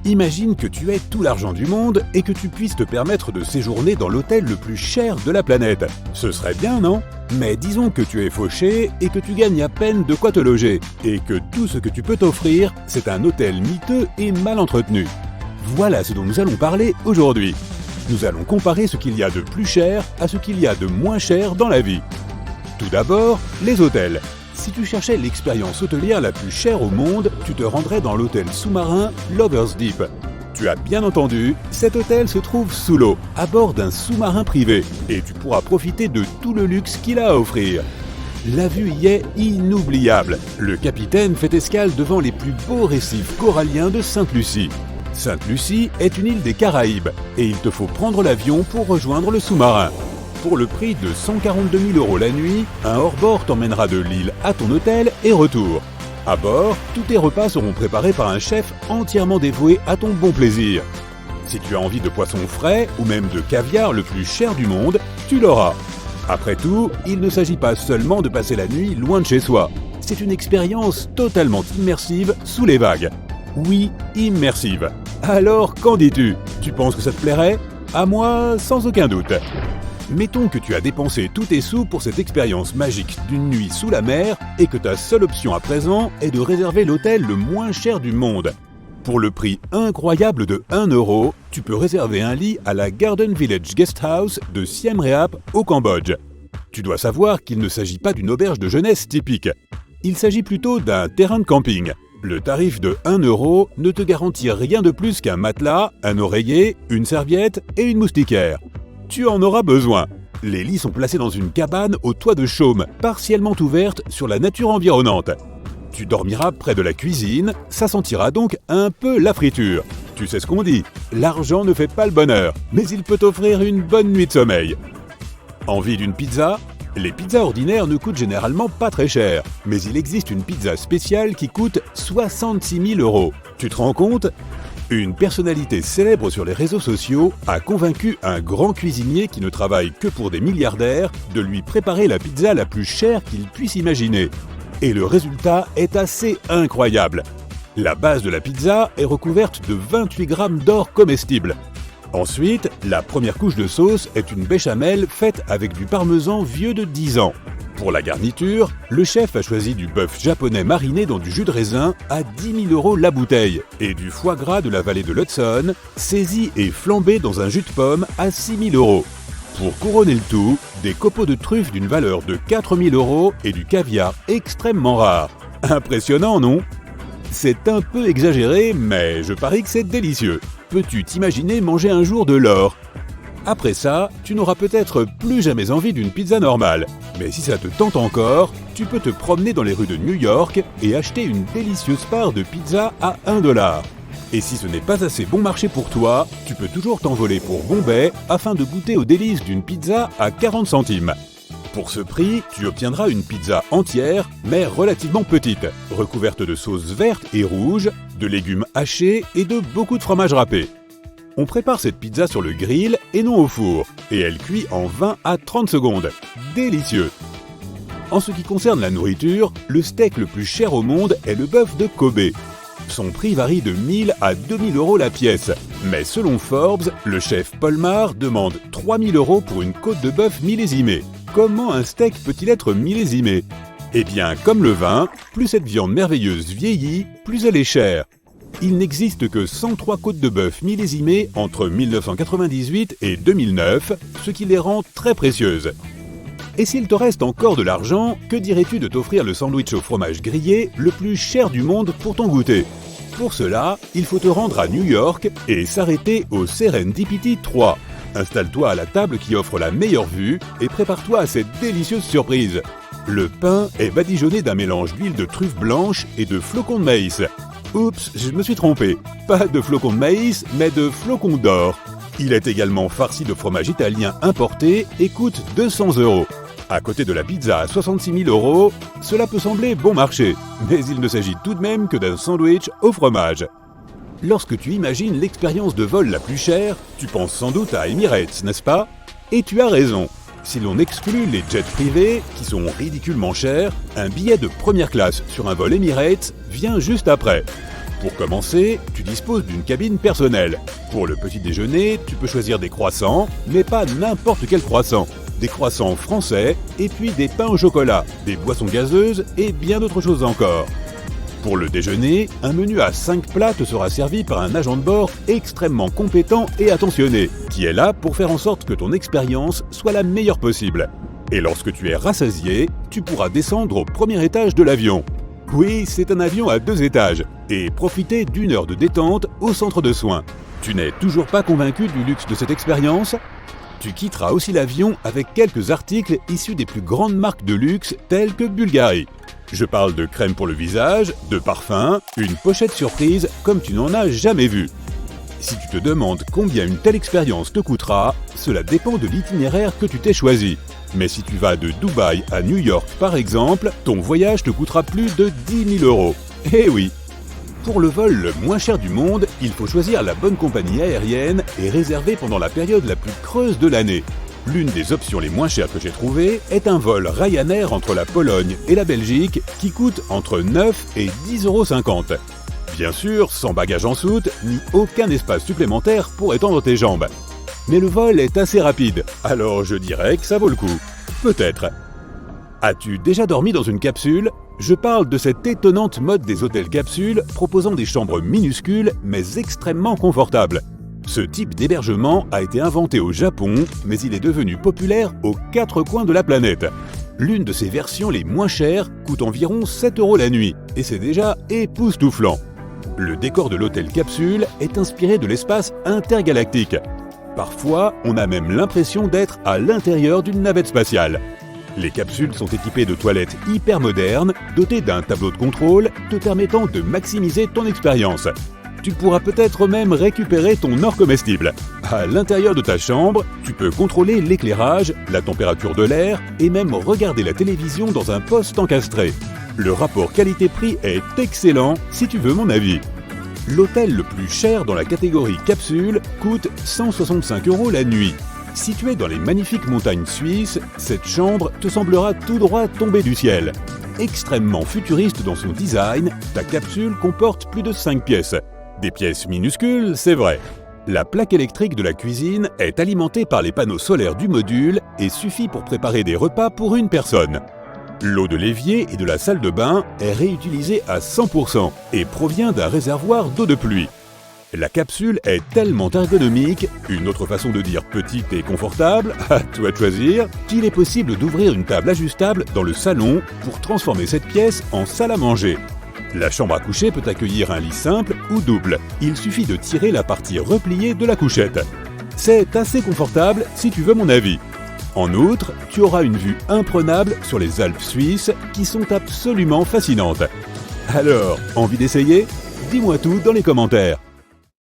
Imagine que tu aies tout l'argent du monde et que tu puisses te permettre de séjourner dans l'hôtel le plus cher de la planète. Ce serait bien, non? Mais disons que tu es fauché et que tu gagnes à peine de quoi te loger, et que tout ce que tu peux t'offrir, c'est un hôtel miteux et mal entretenu. Voilà ce dont nous allons parler aujourd'hui. Nous allons comparer ce qu'il y a de plus cher à ce qu'il y a de moins cher dans la vie. Tout d'abord, les hôtels. Si tu cherchais l'expérience hôtelière la plus chère au monde, tu te rendrais dans l'hôtel sous-marin Lover's Deep. Tu as bien entendu, cet hôtel se trouve sous l'eau, à bord d'un sous-marin privé, et tu pourras profiter de tout le luxe qu'il a à offrir. La vue y est inoubliable. Le capitaine fait escale devant les plus beaux récifs coralliens de Sainte-Lucie. Sainte-Lucie est une île des Caraïbes, et il te faut prendre l'avion pour rejoindre le sous-marin. Pour le prix de 142 000 € la nuit, un hors-bord t'emmènera de l'île à ton hôtel et retour. À bord, tous tes repas seront préparés par un chef entièrement dévoué à ton bon plaisir. Si tu as envie de poisson frais ou même de caviar le plus cher du monde, tu l'auras. Après tout, il ne s'agit pas seulement de passer la nuit loin de chez soi. C'est une expérience totalement immersive sous les vagues. Oui, immersive. Alors, qu'en dis-tu? Tu penses que ça te plairait? À moi, sans aucun doute. Mettons que tu as dépensé tous tes sous pour cette expérience magique d'une nuit sous la mer et que ta seule option à présent est de réserver l'hôtel le moins cher du monde. Pour le prix incroyable de 1 €, tu peux réserver un lit à la Garden Village Guest House de Siem Reap au Cambodge. Tu dois savoir qu'il ne s'agit pas d'une auberge de jeunesse typique. Il s'agit plutôt d'un terrain de camping. Le tarif de 1 € ne te garantit rien de plus qu'un matelas, un oreiller, une serviette et une moustiquaire. Tu en auras besoin. Les lits sont placés dans une cabane au toit de chaume, partiellement ouverte sur la nature environnante. Tu dormiras près de la cuisine, ça sentira donc un peu la friture. Tu sais ce qu'on dit, l'argent ne fait pas le bonheur, mais il peut t'offrir une bonne nuit de sommeil. Envie d'une pizza? Les pizzas ordinaires ne coûtent généralement pas très cher, mais il existe une pizza spéciale qui coûte 66 000 €. Tu te rends compte? Une personnalité célèbre sur les réseaux sociaux a convaincu un grand cuisinier qui ne travaille que pour des milliardaires de lui préparer la pizza la plus chère qu'il puisse imaginer. Et le résultat est assez incroyable. La base de la pizza est recouverte de 28 grammes d'or comestible. Ensuite, la première couche de sauce est une béchamel faite avec du parmesan vieux de 10 ans. Pour la garniture, le chef a choisi du bœuf japonais mariné dans du jus de raisin à 10 000 € la bouteille et du foie gras de la vallée de l'Hudson, saisi et flambé dans un jus de pomme à 6 000 €. Pour couronner le tout, des copeaux de truffes d'une valeur de 4 000 € et du caviar extrêmement rare. Impressionnant, non? C'est un peu exagéré, mais je parie que c'est délicieux. Peux-tu t'imaginer manger un jour de l'or? Après ça, tu n'auras peut-être plus jamais envie d'une pizza normale. Mais si ça te tente encore, tu peux te promener dans les rues de New York et acheter une délicieuse part de pizza à 1 $. Et si ce n'est pas assez bon marché pour toi, tu peux toujours t'envoler pour Bombay afin de goûter aux délices d'une pizza à 40 centimes. Pour ce prix, tu obtiendras une pizza entière, mais relativement petite, recouverte de sauce verte et rouge, de légumes hachés et de beaucoup de fromage râpé. On prépare cette pizza sur le grill et non au four, et elle cuit en 20 à 30 secondes. Délicieux! En ce qui concerne la nourriture, le steak le plus cher au monde est le bœuf de Kobe. Son prix varie de 1 000 à 2 000 € la pièce, mais selon Forbes, le chef Paul Marr demande 3 000 € pour une côte de bœuf millésimée. Comment un steak peut-il être millésimé? Eh bien, comme le vin, plus cette viande merveilleuse vieillit, plus elle est chère. Il n'existe que 103 côtes de bœuf millésimées entre 1998 et 2009, ce qui les rend très précieuses. Et s'il te reste encore de l'argent, que dirais-tu de t'offrir le sandwich au fromage grillé le plus cher du monde pour ton goûter? Pour cela, il faut te rendre à New York et s'arrêter au Serendipity 3. Installe-toi à la table qui offre la meilleure vue et prépare-toi à cette délicieuse surprise. Le pain est badigeonné d'un mélange d'huile de truffe blanche et de flocons de maïs. Oups, je me suis trompé. Pas de flocons de maïs, mais de flocons d'or. Il est également farci de fromage italien importé et coûte 200 €. À côté de la pizza à 66 000 €, cela peut sembler bon marché, mais il ne s'agit tout de même que d'un sandwich au fromage. Lorsque tu imagines l'expérience de vol la plus chère, tu penses sans doute à Emirates, n'est-ce pas? Et tu as raison. Si l'on exclut les jets privés, qui sont ridiculement chers, un billet de première classe sur un vol Emirates vient juste après. Pour commencer, tu disposes d'une cabine personnelle. Pour le petit déjeuner, tu peux choisir des croissants, mais pas n'importe quel croissant. Des croissants français, et puis des pains au chocolat, des boissons gazeuses et bien d'autres choses encore. Pour le déjeuner, un menu à 5 plats te sera servi par un agent de bord extrêmement compétent et attentionné, qui est là pour faire en sorte que ton expérience soit la meilleure possible. Et lorsque tu es rassasié, tu pourras descendre au premier étage de l'avion. Oui, c'est un avion à 2 étages, et profiter d'une heure de détente au centre de soins. Tu n'es toujours pas convaincu du luxe de cette expérience ? Tu quitteras aussi l'avion avec quelques articles issus des plus grandes marques de luxe telles que Bulgari. Je parle de crème pour le visage, de parfums, une pochette surprise comme tu n'en as jamais vu. Si tu te demandes combien une telle expérience te coûtera, cela dépend de l'itinéraire que tu t'es choisi. Mais si tu vas de Dubaï à New York par exemple, ton voyage te coûtera plus de 10 000 €. Eh oui! Pour le vol le moins cher du monde, il faut choisir la bonne compagnie aérienne et réserver pendant la période la plus creuse de l'année. L'une des options les moins chères que j'ai trouvées est un vol Ryanair entre la Pologne et la Belgique qui coûte entre 9 et 10,50 €. Bien sûr, sans bagages en soute, ni aucun espace supplémentaire pour étendre tes jambes. Mais le vol est assez rapide, alors je dirais que ça vaut le coup. Peut-être. As-tu déjà dormi dans une capsule ? Je parle de cette étonnante mode des hôtels capsules proposant des chambres minuscules mais extrêmement confortables. Ce type d'hébergement a été inventé au Japon, mais il est devenu populaire aux 4 coins de la planète. L'une de ses versions les moins chères coûte environ 7 € la nuit, et c'est déjà époustouflant. Le décor de l'hôtel capsule est inspiré de l'espace intergalactique. Parfois, on a même l'impression d'être à l'intérieur d'une navette spatiale. Les capsules sont équipées de toilettes hyper modernes, dotées d'un tableau de contrôle te permettant de maximiser ton expérience. Tu pourras peut-être même récupérer ton or comestible. À l'intérieur de ta chambre, tu peux contrôler l'éclairage, la température de l'air et même regarder la télévision dans un poste encastré. Le rapport qualité-prix est excellent si tu veux mon avis. L'hôtel le plus cher dans la catégorie capsule coûte 165 € la nuit. Située dans les magnifiques montagnes suisses, cette chambre te semblera tout droit tombée du ciel. Extrêmement futuriste dans son design, ta capsule comporte plus de 5 pièces. Des pièces minuscules, c'est vrai. La plaque électrique de la cuisine est alimentée par les panneaux solaires du module et suffit pour préparer des repas pour une personne. L'eau de l'évier et de la salle de bain est réutilisée à 100% et provient d'un réservoir d'eau de pluie. La capsule est tellement ergonomique, une autre façon de dire petite et confortable, à toi de choisir, qu'il est possible d'ouvrir une table ajustable dans le salon pour transformer cette pièce en salle à manger. La chambre à coucher peut accueillir un lit simple ou double. Il suffit de tirer la partie repliée de la couchette. C'est assez confortable si tu veux mon avis. En outre, tu auras une vue imprenable sur les Alpes suisses qui sont absolument fascinantes. Alors, envie d'essayer ? Dis-moi tout dans les commentaires.